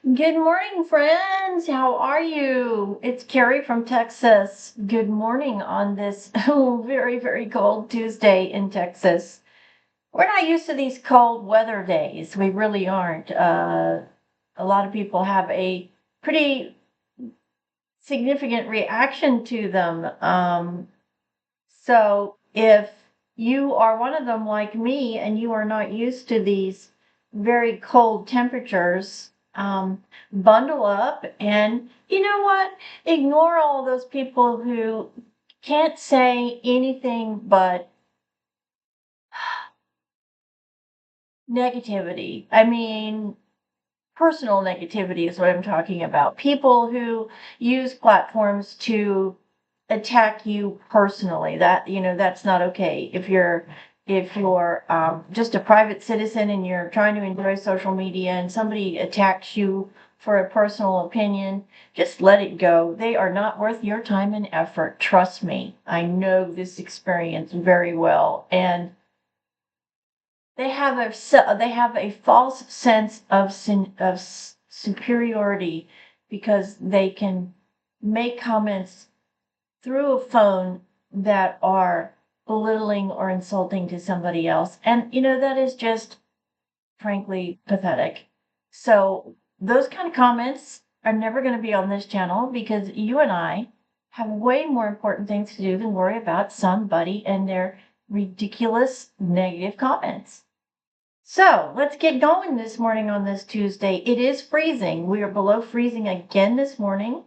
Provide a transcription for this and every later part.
Good morning, friends. How are you? It's Carrie from Texas. Good morning on this very, very cold Tuesday in Texas. We're not used to these cold weather days. We really aren't. A lot of people have a pretty significant reaction to them. So if you are one of them like me and you are not used to these very cold temperatures, bundle up and you know what? Ignore all those people who can't say anything but negativity. I mean, personal negativity is what I'm talking about. People who use platforms to attack you personally. That's not okay. If you're just a private citizen and you're trying to enjoy social media and somebody attacks you for a personal opinion, just let it go. They are not worth your time and effort. Trust me. I know this experience very well. And they have a false sense of superiority because they can make comments through a phone that are belittling or insulting to somebody else. And that is just frankly pathetic. So those kind of comments are never going to be on this channel because you and I have way more important things to do than worry about somebody and their ridiculous negative comments. So let's get going this morning on this Tuesday. It is freezing. We are below freezing again this morning.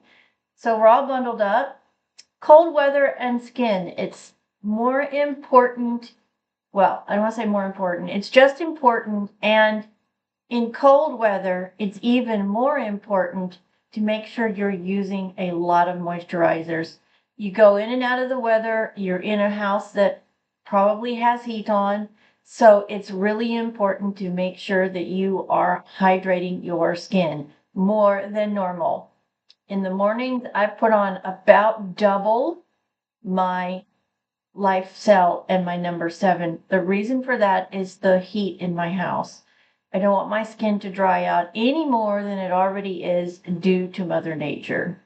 So we're all bundled up. Cold weather and skin. It's more important. Well, I don't want to say more important. It's just important. And in cold weather, it's even more important to make sure you're using a lot of moisturizers. You go in and out of the weather. You're in a house that probably has heat on. So it's really important to make sure that you are hydrating your skin more than normal. In the mornings, I put on about double my Life Cell and my number 7. The reason for that is the heat in my house. I don't want my skin to dry out any more than it already is due to Mother Nature.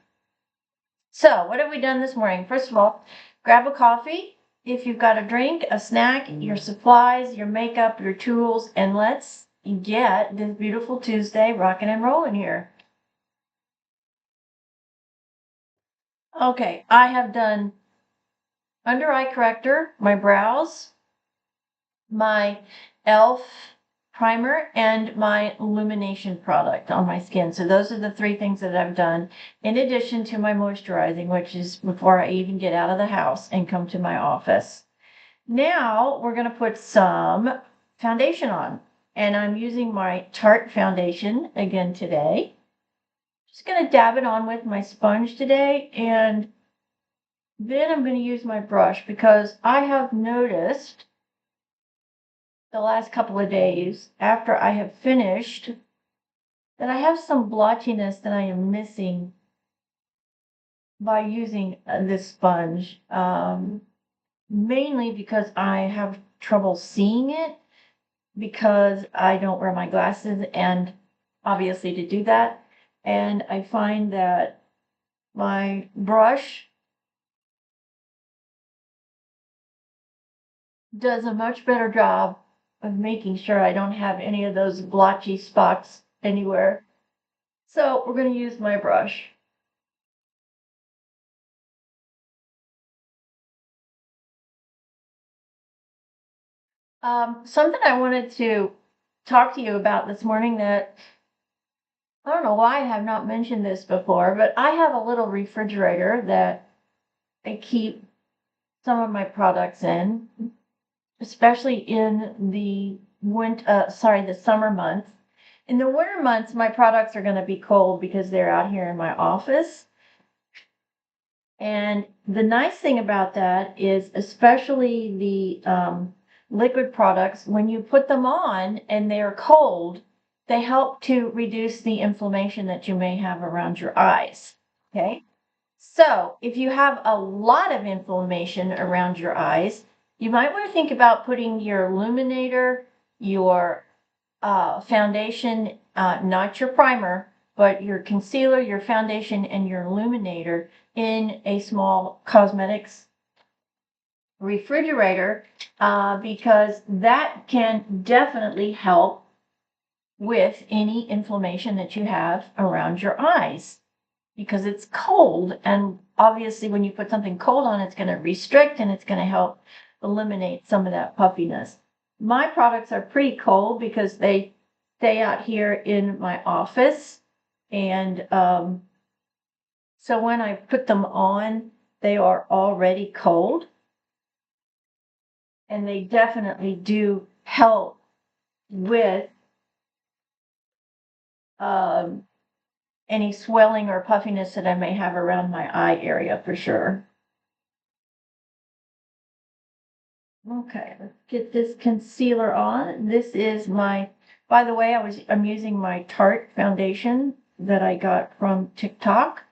So, what have we done this morning? First of all, grab a coffee. If you've got a drink, a snack, your supplies, your makeup, your tools, and let's get this beautiful Tuesday rocking and rolling here. Okay, I have done under eye corrector, my brows, my e.l.f. primer, and my illumination product on my skin. So those are the 3 things that I've done in addition to my moisturizing, which is before I even get out of the house and come to my office. Now we're going to put some foundation on, and I'm using my Tarte foundation again today. Just going to dab it on with my sponge today, and then I'm going to use my brush because I have noticed the last couple of days after I have finished that I have some blotchiness that I am missing by using this sponge. Mainly because I have trouble seeing it because I don't wear my glasses, and obviously to do that. And I find that my brush does a much better job of making sure I don't have any of those blotchy spots anywhere. So we're going to use my brush. Something I wanted to talk to you about this morning that I don't know why I have not mentioned this before, but I have a little refrigerator that I keep some of my products in, especially in the the summer months. In the winter months, my products are going to be cold because they're out here in my office. And the nice thing about that is, especially the liquid products, when you put them on and they're cold, they help to reduce the inflammation that you may have around your eyes. Okay. So if you have a lot of inflammation around your eyes, you might want to think about putting your illuminator, your foundation, not your primer, but your concealer, your foundation, and your illuminator in a small cosmetics refrigerator, because that can definitely help with any inflammation that you have around your eyes, because it's cold, and obviously when you put something cold on, it's going to restrict and it's going to help eliminate some of that puffiness. My products are pretty cold because they stay out here in my office, and so when I put them on, they are already cold, and they definitely do help with any swelling or puffiness that I may have around my eye area, for sure. Okay, let's get this concealer on. This is my, by the way, I'm using my Tarte foundation that I got from TikTok.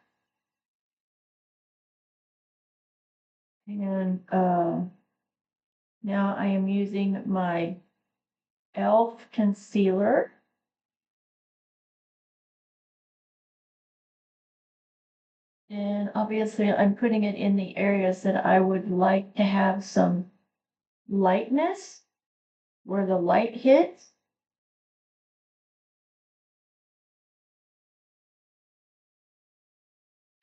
And now I am using my e.l.f. concealer. And obviously I'm putting it in the areas that I would like to have some lightness where the light hits.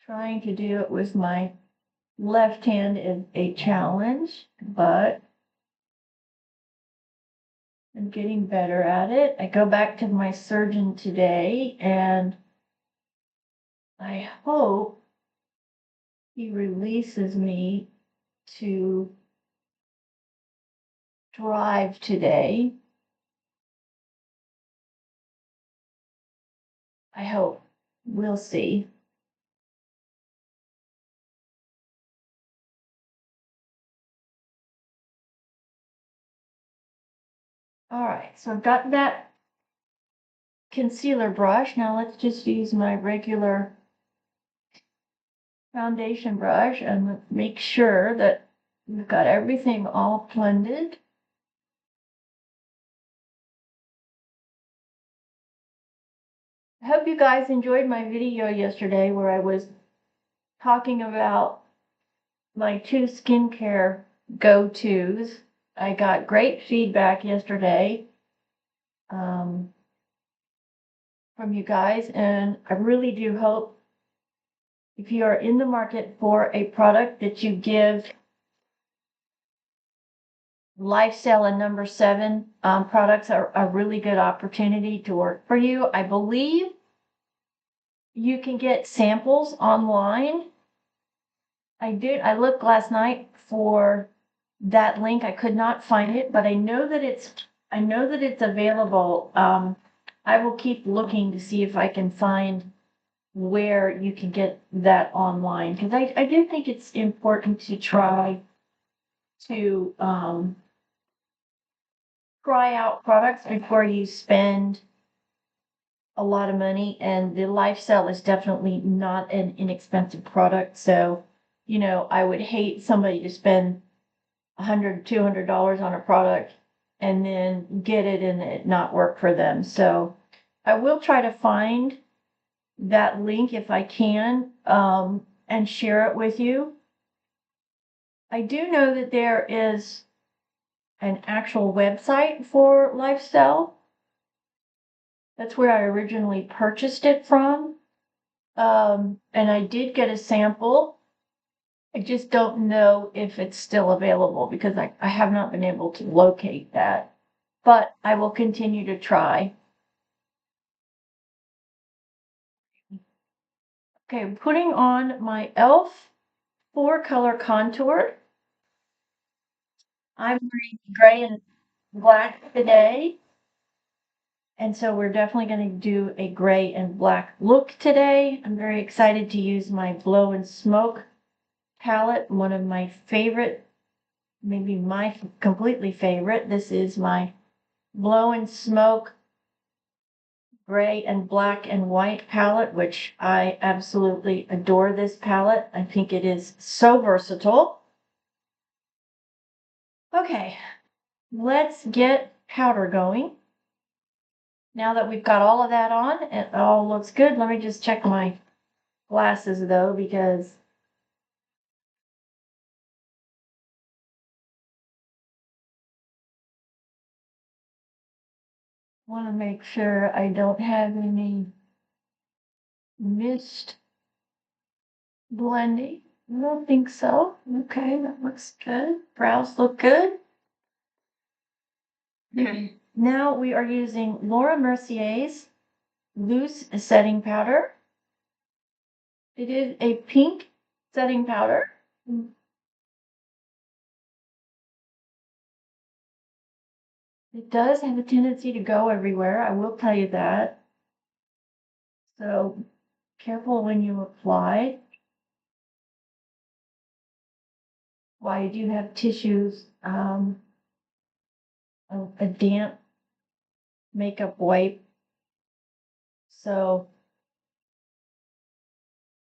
Trying to do it with my left hand is a challenge, but I'm getting better at it. I go back to my surgeon today, and I hope he releases me to drive today. I hope. We'll see. All right, so I've got that concealer brush. Now let's just use my regular foundation brush and make sure that we've got everything all blended. I hope you guys enjoyed my video yesterday where I was talking about my 2 skincare go-tos. I got great feedback yesterday from you guys, and I really do hope if you are in the market for a product that you give Lifestyle and number 7 products are a really good opportunity to work for you. I believe you can get samples online. I looked last night for that link. I could not find it, but I know that it's available. I will keep looking to see if I can find where you can get that online, because I do think it's important to try to try out products before you spend a lot of money, and the Lifestyle is definitely not an inexpensive product. So, I would hate somebody to spend $100, $200 on a product and then get it and it not work for them. So I will try to find that link if I can, and share it with you. I do know that there is an actual website for Lifestyle. That's where I originally purchased it from. And I did get a sample. I just don't know if it's still available because I have not been able to locate that. But I will continue to try. Okay, I'm putting on my e.l.f. 4-color contour. I'm wearing gray and black today. And so we're definitely going to do a gray and black look today. I'm very excited to use my Blowin Smoke palette, one of my favorite, maybe my completely favorite. This is my Blowin Smoke gray and black and white palette, which I absolutely adore this palette. I think it is so versatile. Okay, let's get powder going. Now that we've got all of that on, it all looks good. Let me just check my glasses though, because I want to make sure I don't have any mist blending. I don't think so. Okay, that looks good. Brows look good. Now we are using Laura Mercier's loose setting powder. It is a pink setting powder. It does have a tendency to go everywhere, I will tell you that. So careful when you apply. While you do have tissues, a damp makeup wipe. So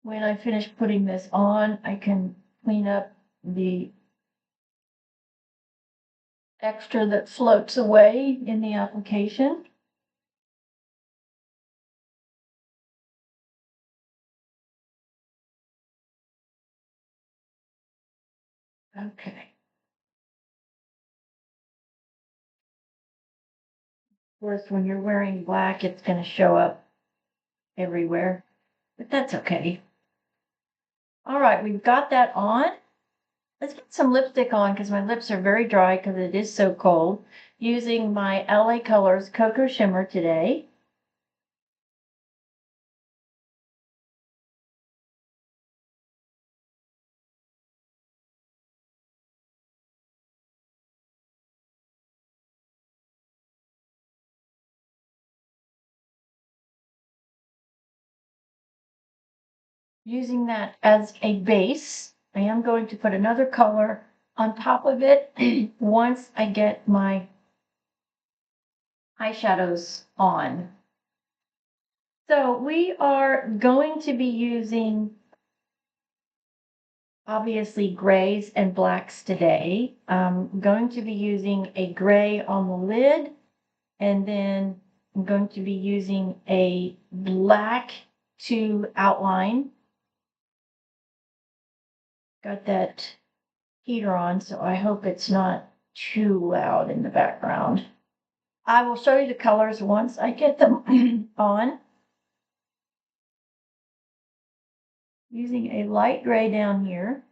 when I finish putting this on, I can clean up the extra that floats away in the application. Okay. Of course, when you're wearing black, it's going to show up everywhere, but that's okay. All right, we've got that on. Let's get some lipstick on because my lips are very dry because it is so cold. Using my LA Colors Coco Shimmer today. Using that as a base, I am going to put another color on top of it once I get my eyeshadows on. So we are going to be using obviously grays and blacks today. I'm going to be using a gray on the lid, and then I'm going to be using a black to outline. Got that heater on, so I hope it's not too loud in the background. I will show you the colors once I get them on. Using a light gray down here.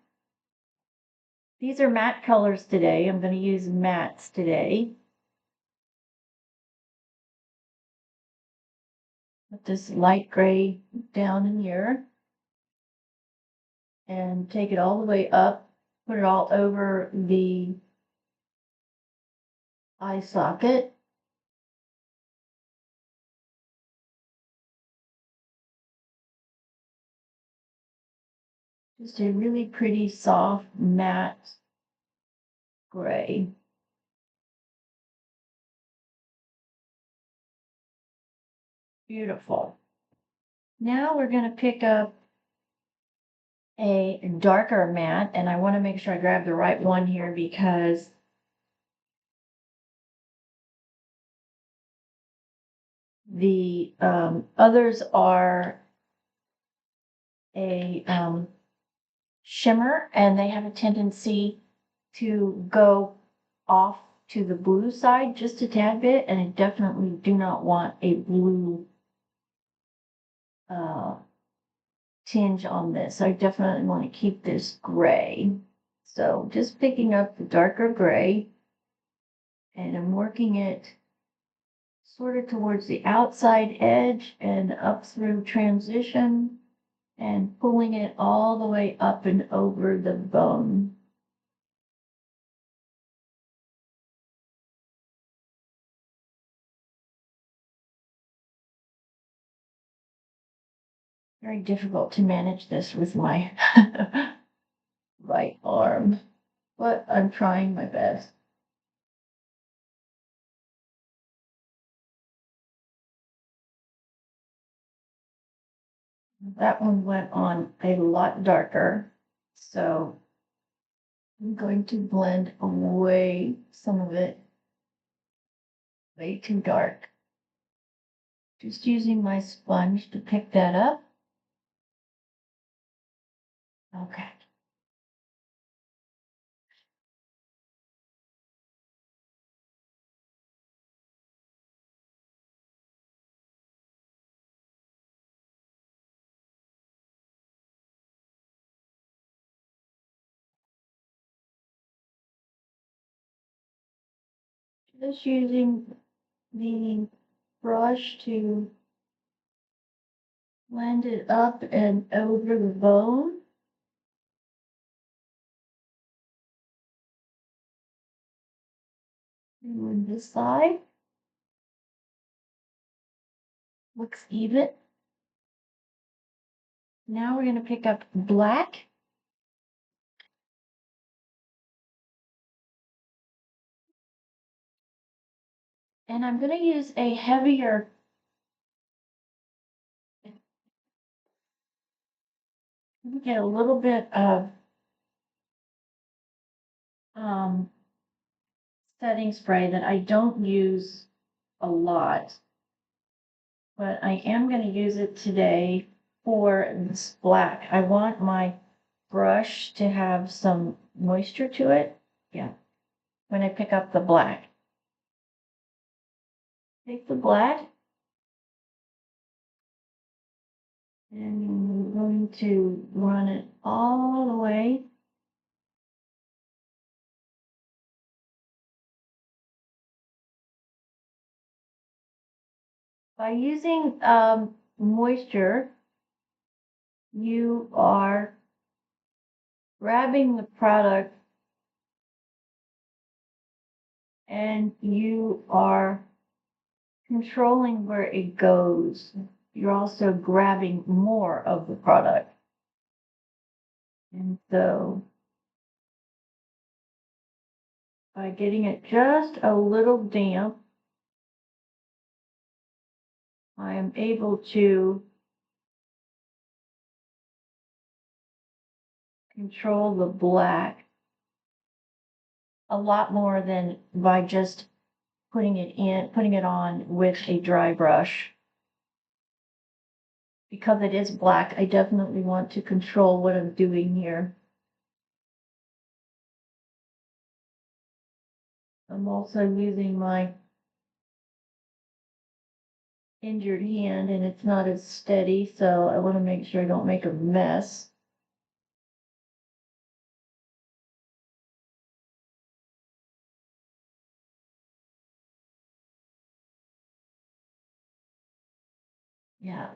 These are matte colors today. I'm going to use mattes today. Put this light gray down in here. And take it all the way up. Put it all over the eye socket. Just a really pretty soft matte gray. Beautiful. Now we're going to pick up a darker matte, and I want to make sure I grab the right one here because the others are a shimmer, and they have a tendency to go off to the blue side just a tad bit, and I definitely do not want a blue tinge on this. I definitely want to keep this gray. So just picking up the darker gray, and I'm working it sort of towards the outside edge and up through transition and pulling it all the way up and over the bone. Very difficult to manage this with my right arm, but I'm trying my best. That one went on a lot darker, so I'm going to blend away some of it way too dark. Just using my sponge to pick that up. Okay. Just using the brush to blend it up and over the bone. And on this side, looks even. Now we're going to pick up black. And I'm going to use a heavier get a little bit of setting spray that I don't use a lot, but I am going to use it today for this black. I want my brush to have some moisture to it. Yeah, when I pick up the black. Take the black and we're going to run it all the way. By using moisture, you are grabbing the product and you are controlling where it goes. You're also grabbing more of the product. And so by getting it just a little damp, I am able to control the black a lot more than by just putting it on with a dry brush. Because it is black, I definitely want to control what I'm doing here. I'm also using my injured hand and it's not as steady, so I want to make sure I don't make a mess. Yeah.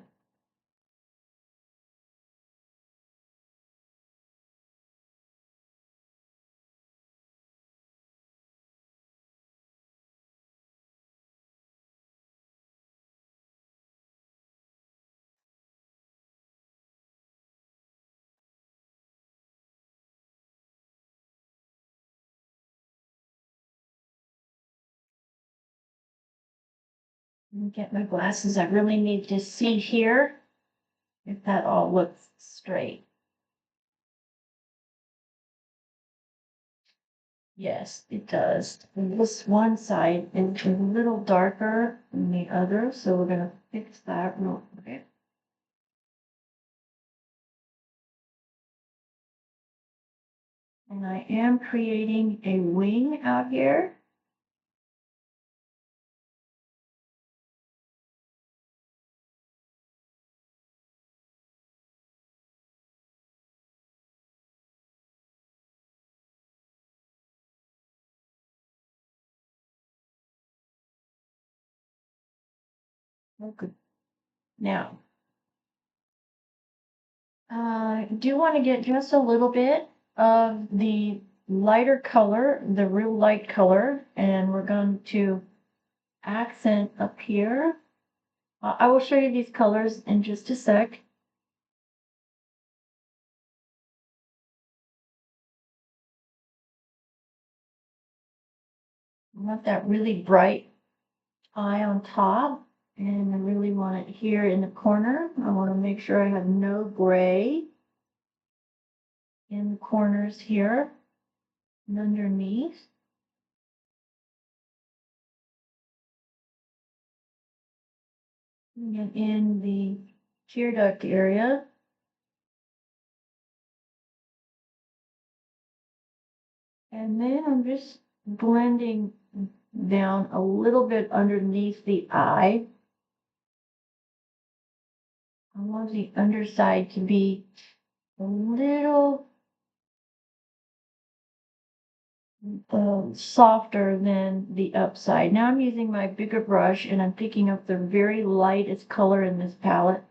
Let me get my glasses. I really need to see here if that all looks straight. Yes, it does. And this one side is a little darker than the other, so we're going to fix that real quick. And I am creating a wing out here. Okay. Now, I do want to get just a little bit of the lighter color, the real light color, and we're going to accent up here. I will show you these colors in just a sec. I want that really bright eye on top, and I really want it here in the corner. I want to make sure I have no gray in the corners here and underneath. Get in the tear duct area. And then I'm just blending down a little bit underneath the eye. I want the underside to be a little softer than the upside. Now I'm using my bigger brush and I'm picking up the very lightest color in this palette.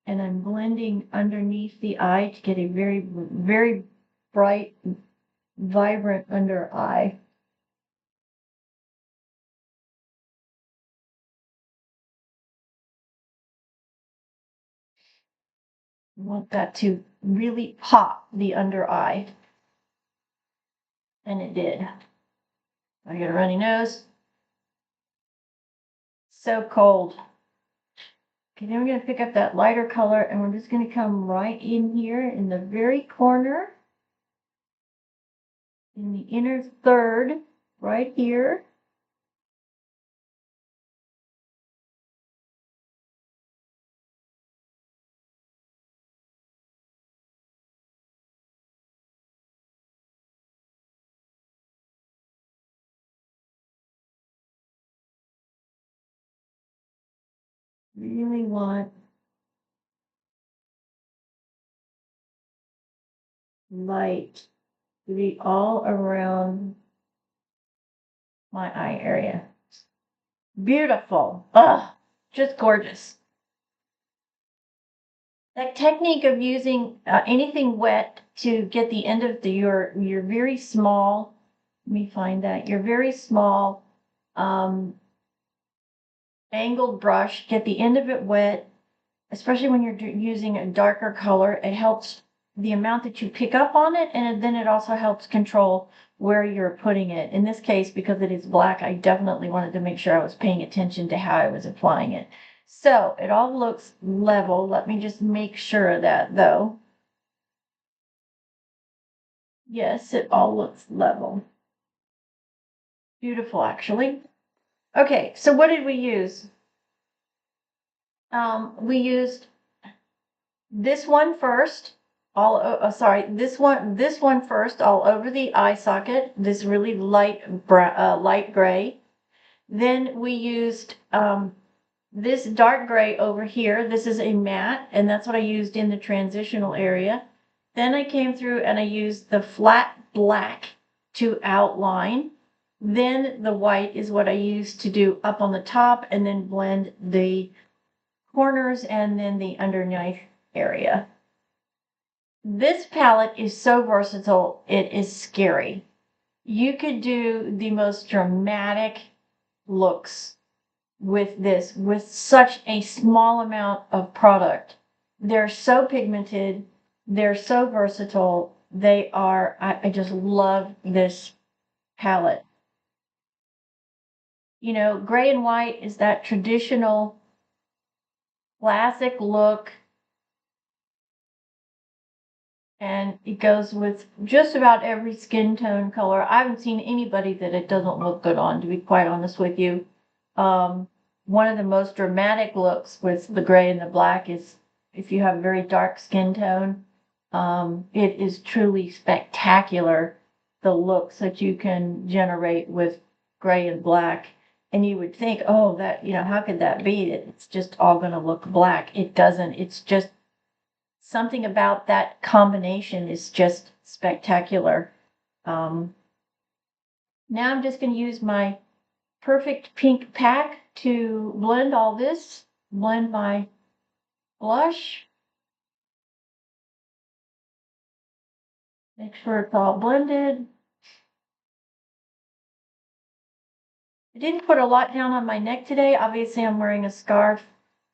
And I'm blending underneath the eye to get a very, very bright, vibrant under eye. I want that to really pop the under eye. And it did. I got a runny nose. So cold. Okay, then we're going to pick up that lighter color and we're just going to come right in here in the very corner. In the inner third, right here. Really want light to be all around my eye area. Beautiful. Ugh, just gorgeous. That technique of using anything wet to get the end of your very small, let me find that, your very small angled brush, get the end of it wet, especially when you're using a darker color. It helps the amount that you pick up on it, and then it also helps control where you're putting it. In this case, because it is black, I definitely wanted to make sure I was paying attention to how I was applying it. So it all looks level. Let me just make sure of that, though. Yes, it all looks level. Beautiful, actually. Okay, so what did we use? We used this one first, this one first, all over the eye socket, this really light gray. Then we used this dark gray over here. This is a matte, and that's what I used in the transitional area. Then I came through and I used the flat black to outline. Then the white is what I used to do up on the top and then blend the corners and then the underneath area. This palette is so versatile, it is scary. You could do the most dramatic looks with this, with such a small amount of product. They're so pigmented, they're so versatile. They are, I just love this palette. You know, gray and white is that traditional classic look. And it goes with just about every skin tone color. I haven't seen anybody that it doesn't look good on, to be quite honest with you. One of the most dramatic looks with the gray and the black is if you have a very dark skin tone. It is truly spectacular, the looks that you can generate with gray and black. And you would think, oh, that, how could that be? It's just all going to look black. It doesn't. It's just something about that combination is just spectacular. Now I'm just going to use my perfect pink pack to blend all this, blend my blush, make sure it's all blended. I didn't put a lot down on my neck today. Obviously, I'm wearing a scarf.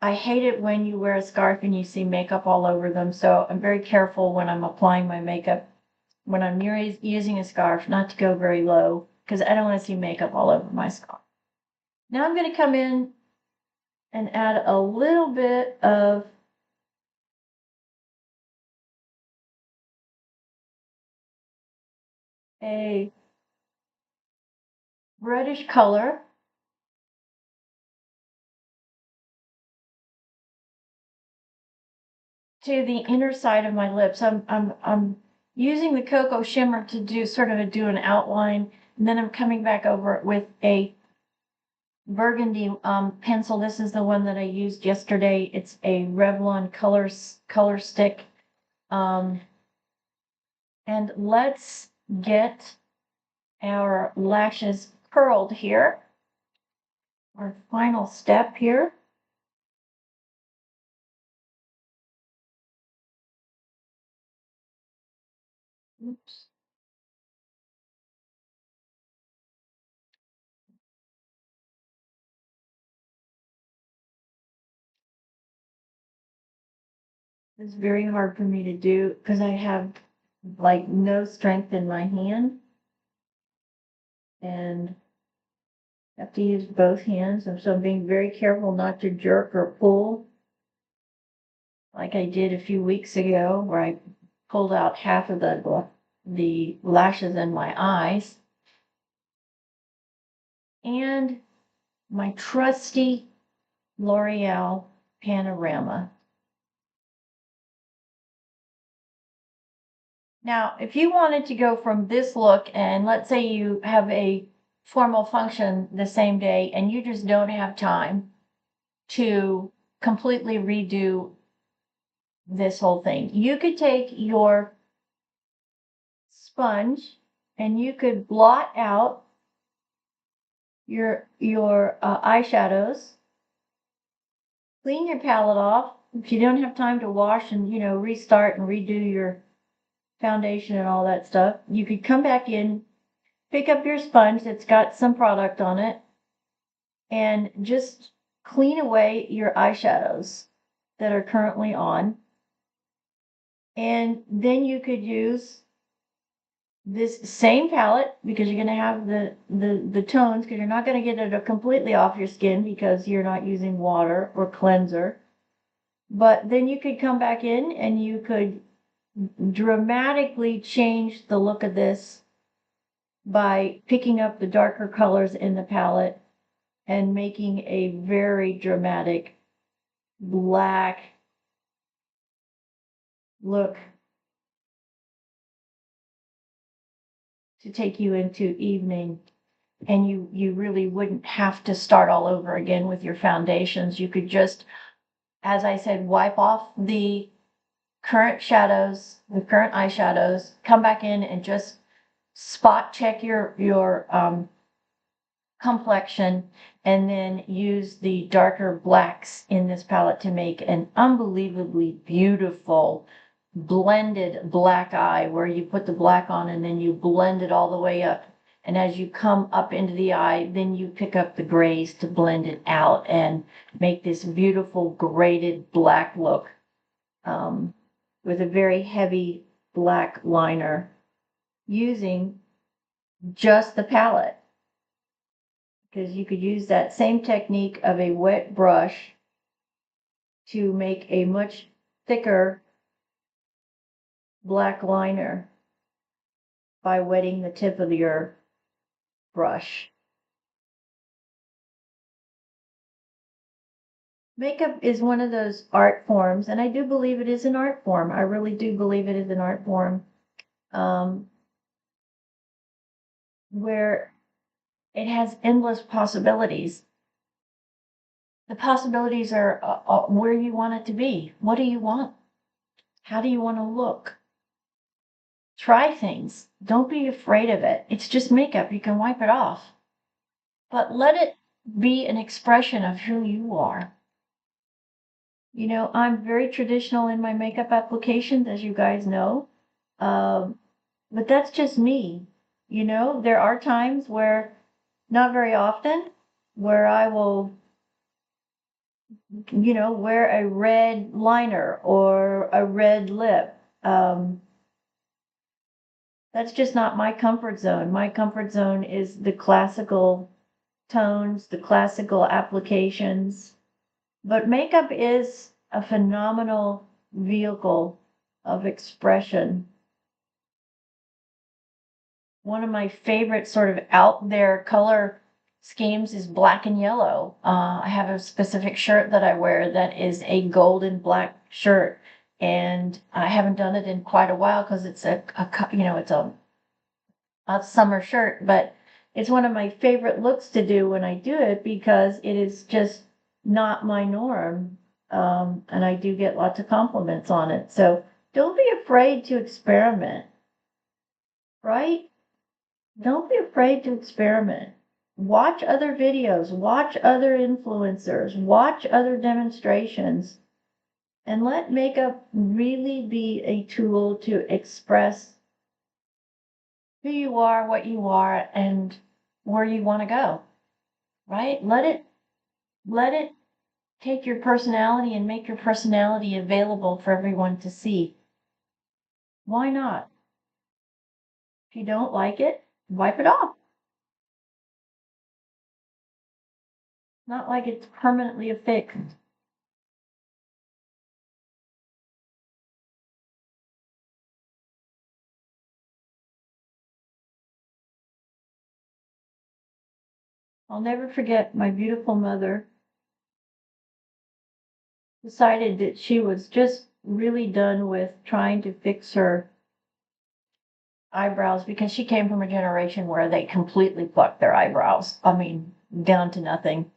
I hate it when you wear a scarf and you see makeup all over them, so I'm very careful when I'm applying my makeup, when I'm using a scarf, not to go very low, because I don't want to see makeup all over my scarf. Now I'm going to come in and add a little bit of a reddish color. to the inner side of my lips. I'm using the Coco Shimmer to do an outline, and then I'm coming back over it with a burgundy pencil. This is the one that I used yesterday. It's a Revlon color stick. And let's get our lashes curled here. Our final step here. Oops. It's very hard for me to do because I have like no strength in my hand and have to use both hands. And so I'm being very careful not to jerk or pull like I did a few weeks ago where I pulled out half of the lashes in my eyes. And my trusty L'Oreal Panorama. Now, if you wanted to go from this look, and let's say you have a formal function the same day and you just don't have time to completely redo this whole thing, you could take your sponge and you could blot out your eyeshadows, clean your palette off. If you don't have time to wash and restart and redo your foundation and all that stuff, you could come back in, pick up your sponge that's got some product on it, and just clean away your eyeshadows that are currently on. And then you could use this same palette because you're going to have the tones, because you're not going to get it completely off your skin because you're not using water or cleanser. But then you could come back in and you could dramatically change the look of this by picking up the darker colors in the palette and making a very dramatic black look to take you into evening. And you really wouldn't have to start all over again with your foundations. You could just, as I said, wipe off the current shadows, the current eyeshadows, come back in and just spot check your complexion, and then use the darker blacks in this palette to make an unbelievably beautiful blended black eye, where you put the black on and then you blend it all the way up. And as you come up into the eye, then you pick up the grays to blend it out and make this beautiful graded black look with a very heavy black liner using just the palette. Because you could use that same technique of a wet brush to make a much thicker black liner by wetting the tip of your brush. Makeup is one of those art forms, and I do believe it is an art form. I really do believe it is an art form where it has endless possibilities. The possibilities are where you want it to be. What do you want? How do you want to look? Try things. Don't be afraid of it. It's just makeup. You can wipe it off. But let it be an expression of who you are. I'm very traditional in my makeup applications, as you guys know. But that's just me. There are times where, not very often, where I will, wear a red liner or a red lip. That's just not my comfort zone. My comfort zone is the classical tones, the classical applications. But makeup is a phenomenal vehicle of expression. One of my favorite sort of out there color schemes is black and yellow. I have a specific shirt that I wear that is a golden black shirt. And I haven't done it in quite a while because it's it's a summer shirt, but it's one of my favorite looks to do when I do it because it is just not my norm. And I do get lots of compliments on it. So don't be afraid to experiment, right? Don't be afraid to experiment. Watch other videos, watch other influencers, watch other demonstrations, and let makeup really be a tool to express who you are, what you are, and where you want to go, right? Let it take your personality and make your personality available for everyone to see. Why not? If you don't like it, wipe it off. Not like it's permanently affixed. I'll never forget my beautiful mother decided that she was just really done with trying to fix her eyebrows because she came from a generation where they completely plucked their eyebrows. I mean, down to nothing.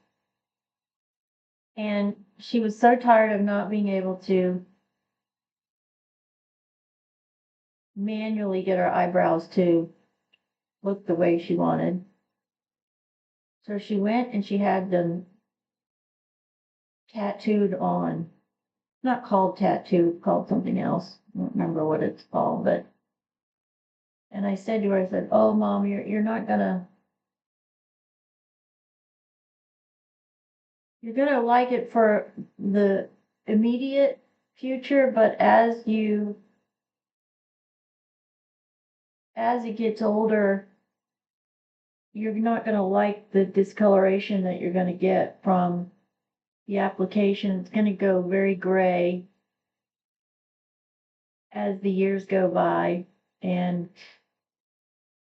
And she was so tired of not being able to manually get her eyebrows to look the way she wanted. So she went and she had them tattooed on. Not called tattoo, called something else. I don't remember what it's called, but and I said to her, I said, "Oh, Mom, you're not gonna you're gonna like it for the immediate future, but as it gets older, you're not gonna like the discoloration that you're gonna get from the application. It's gonna go very gray as the years go by." And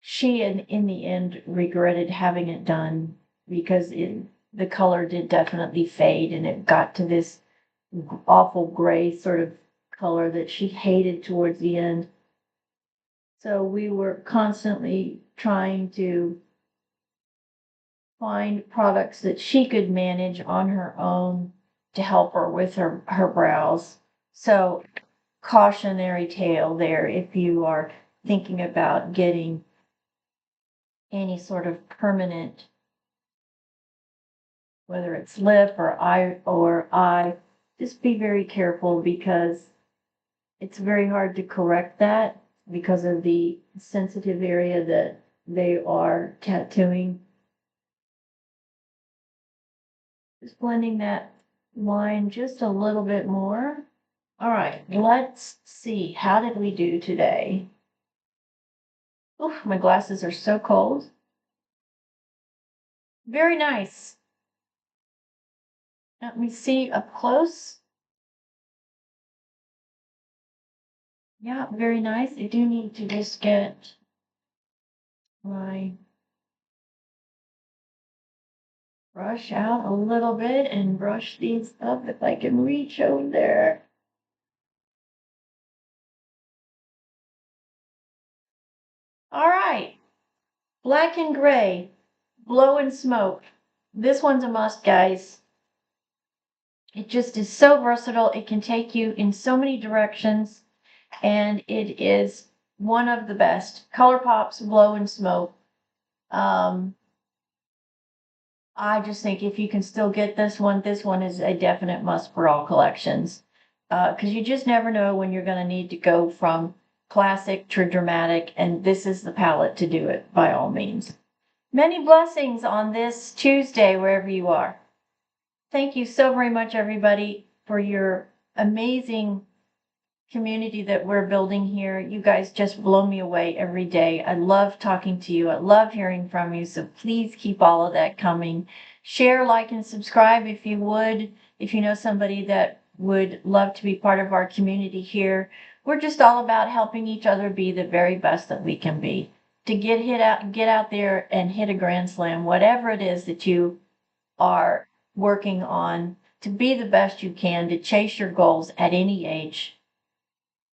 she, in the end, regretted having it done because the color did definitely fade and it got to this awful gray sort of color that she hated towards the end. So we were constantly trying to find products that she could manage on her own to help her with her brows. So cautionary tale there if you are thinking about getting any sort of permanent, whether it's lip or eye, just be very careful because it's very hard to correct that because of the sensitive area that they are tattooing. Just blending that line just a little bit more. All right, let's see. How did we do today? Oof, my glasses are so cold. Very nice. Let me see up close. Yeah, very nice. I do need to just get my brush out a little bit and brush these up if I can reach over there. All right, black and gray, blowin smoke. This one's a must, guys. It just is so versatile. It can take you in so many directions, and it is one of the best. Color Pops Blowin Smoke. I just think if you can still get this one is a definite must for all collections. Because you just never know when you're going to need to go from classic to dramatic, and this is the palette to do it by all means. Many blessings on this Tuesday, wherever you are. Thank you so very much, everybody, for your amazing community that we're building here. You guys just blow me away every day. I love talking to you. I love hearing from you. So please keep all of that coming. Share, like, and subscribe if you would. If you know somebody that would love to be part of our community here. We're just all about helping each other be the very best that we can be. To get out there and hit a grand slam, whatever it is that you are working on, to be the best you can, to chase your goals at any age.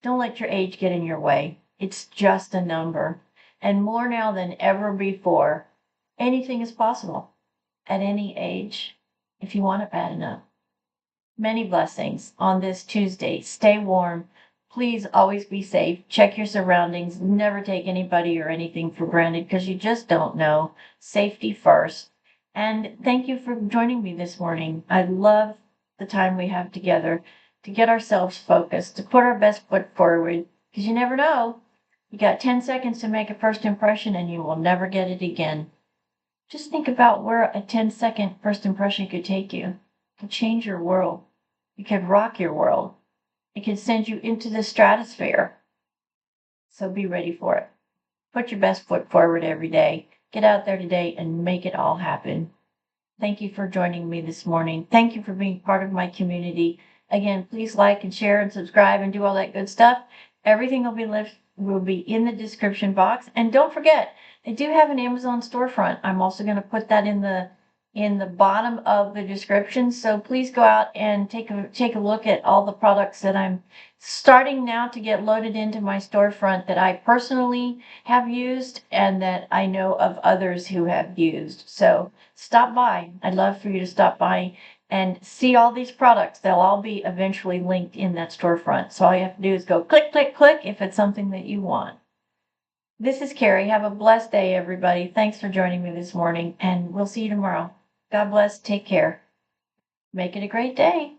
Don't let your age get in your way. It's just a number. And more now than ever before, anything is possible at any age if you want it bad enough. Many blessings on this Tuesday. Stay warm. Please always be safe. Check your surroundings. Never take anybody or anything for granted because you just don't know. Safety first. And thank you for joining me this morning. I love the time we have together to get ourselves focused, to put our best foot forward because you never know. You got 10 seconds to make a first impression and you will never get it again. Just think about where a 10-second first impression could take you. It could change your world. It could rock your world. It could send you into the stratosphere. So be ready for it. Put your best foot forward every day. Get out there today and make it all happen. Thank you for joining me this morning. Thank you for being part of my community. Again, please like and share and subscribe and do all that good stuff. Everything will be in the description box. And don't forget, they do have an Amazon storefront. I'm also going to put that in the bottom of the description. So please go out and take a look at all the products that I'm starting now to get loaded into my storefront that I personally have used and that I know of others who have used. So stop by. I'd love for you to stop by and see all these products. They'll all be eventually linked in that storefront. So all you have to do is go click, click, click if it's something that you want. This is Carrie. Have a blessed day, everybody. Thanks for joining me this morning, and we'll see you tomorrow. God bless. Take care. Make it a great day.